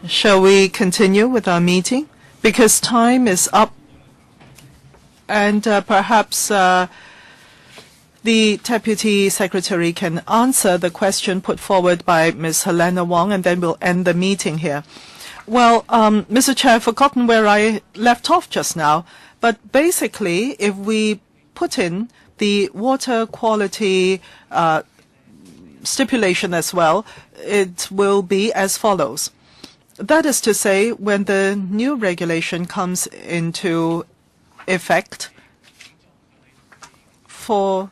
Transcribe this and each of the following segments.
Shall we continue with our meeting? Because time is up, and perhaps the Deputy Secretary can answer the question put forward by Ms. Helena Wong, and then we'll end the meeting here. Well, Mr. Chair, I've forgotten where I left off just now, but basically, if we put in the water quality stipulation as well, it will be as follows. That is to say, when the new regulation comes into effect for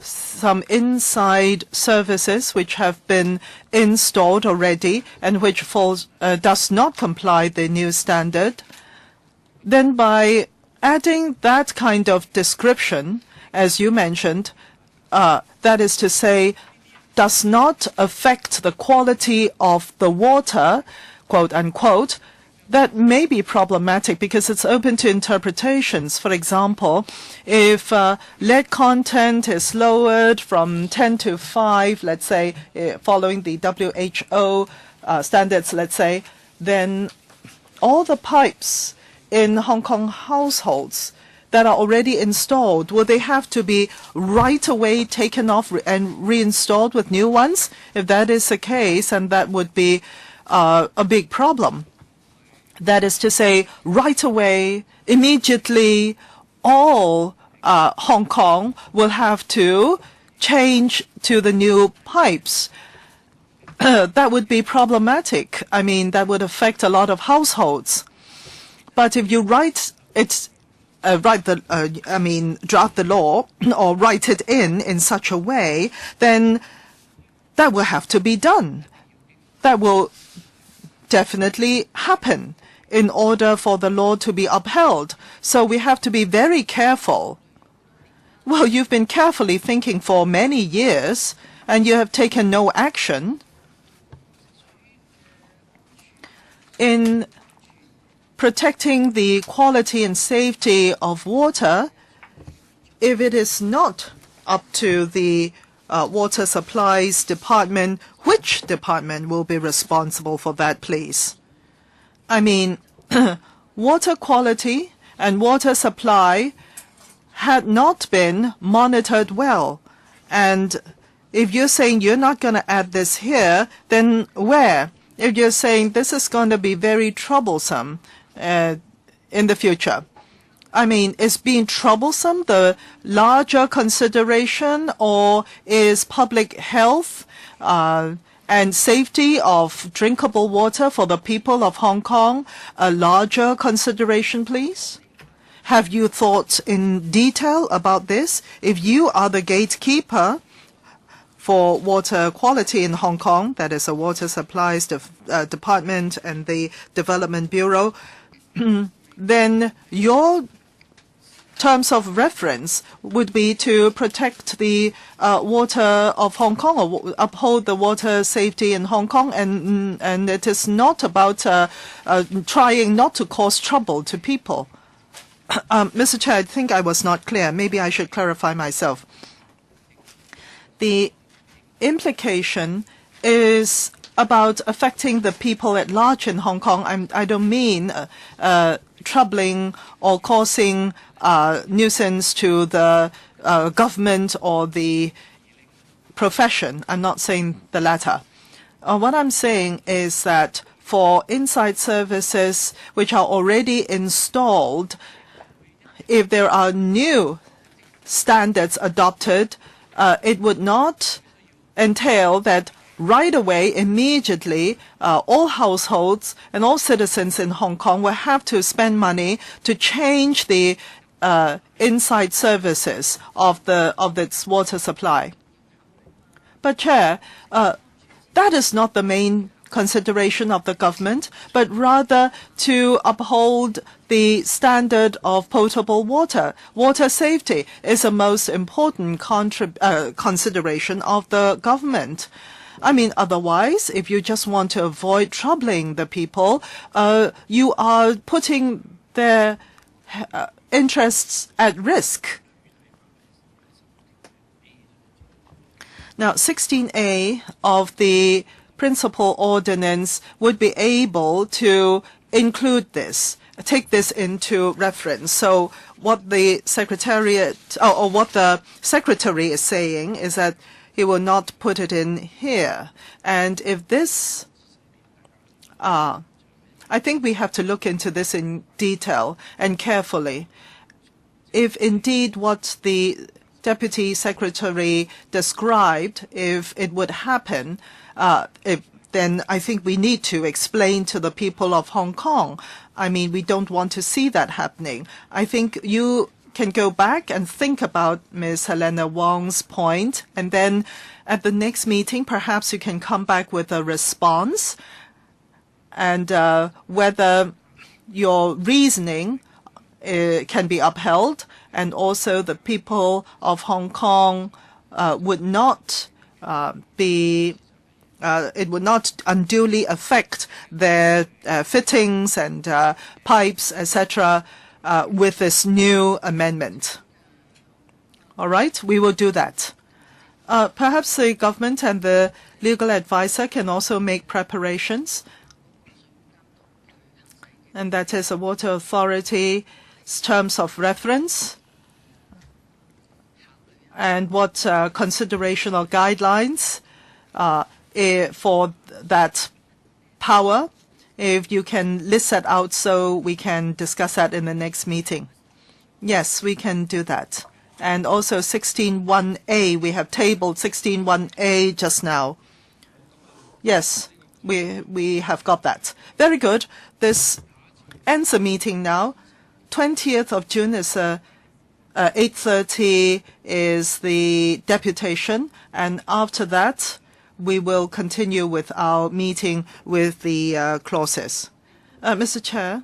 some inside services which have been installed already and which does not comply the new standard, then by adding that kind of description, as you mentioned, that is to say, does not affect the quality of the water, quote unquote, that may be problematic because it's open to interpretations. For example, if lead content is lowered from 10 to 5, let's say, following the WHO standards, let's say, then all the pipes in Hong Kong households that are already installed, will they have to be right away taken off and reinstalled with new ones? If that is the case, and that would be a big problem. That is to say, right away, immediately, all Hong Kong will have to change to the new pipes. That would be problematic. I mean, that would affect a lot of households. But if you draft the law or write it in such a way, then that will have to be done. That will definitely happen in order for the law to be upheld. So we have to be very careful. Well, you've been carefully thinking for many years, and you have taken no action. In protecting the quality and safety of water, if it is not up to the water supplies department, which department will be responsible for that, please? I mean, water quality and water supply had not been monitored well. And if you're saying you're not going to add this here, then where? If you're saying this is going to be very troublesome in the future. I mean, is being troublesome the larger consideration, or is public health and safety of drinkable water for the people of Hong Kong a larger consideration, please? Have you thought in detail about this? If you are the gatekeeper for water quality in Hong Kong, that is the Water Supplies Department and the Development Bureau, then your terms of reference would be to protect the water of Hong Kong, or uphold the water safety in Hong Kong, and it is not about trying not to cause trouble to people. Mr. Chair, I think I was not clear. Maybe I should clarify myself. The implication is about affecting the people at large in Hong Kong. I don't mean troubling or causing nuisance to the government or the profession. I'm not saying the latter. What I'm saying is that for inside services which are already installed, if there are new standards adopted, it would not entail that right away, immediately, all households and all citizens in Hong Kong will have to spend money to change the inside services of its water supply. But, Chair, that is not the main consideration of the government, but rather to uphold the standard of potable water. Water safety is the most important consideration of the government. I mean, otherwise, if you just want to avoid troubling the people, you are putting their interests at risk. Now, 16A of the principal ordinance would be able to include this, take this into reference. So what the secretariat or what the secretary is saying is that he will not put it in here. And if this, I think we have to look into this in detail and carefully. If indeed what the Deputy Secretary described, if it would happen, then I think we need to explain to the people of Hong Kong. I mean, we don't want to see that happening. I think you can go back and think about Ms. Helena Wong's point, and then at the next meeting, perhaps you can come back with a response, and whether your reasoning can be upheld, and also the people of Hong Kong would not it would not unduly affect their fittings and pipes, etc., with this new amendment. All right, we will do that. Perhaps the government and the legal advisor can also make preparations, and that is a water authority's terms of reference and what consideration or guidelines for that power. If you can list that out so we can discuss that in the next meeting. Yes, we can do that. And also 16.1a, we have tabled 16.1a just now. Yes, we have got that. Very good. This ends the meeting now. 20th of June is 8:30 is the deputation, and after that we will continue with our meeting with the clauses. Mr. Chair,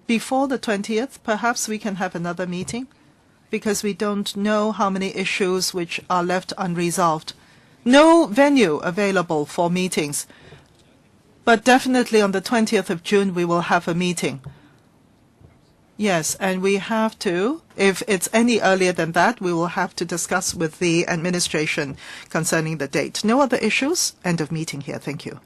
before the 20th, perhaps we can have another meeting, because we don't know how many issues which are left unresolved. No venue available for meetings, but definitely on the 20th of June we will have a meeting. Yes, and we have to, if it's any earlier than that, we will have to discuss with the administration concerning the date. No other issues? End of meeting here. Thank you.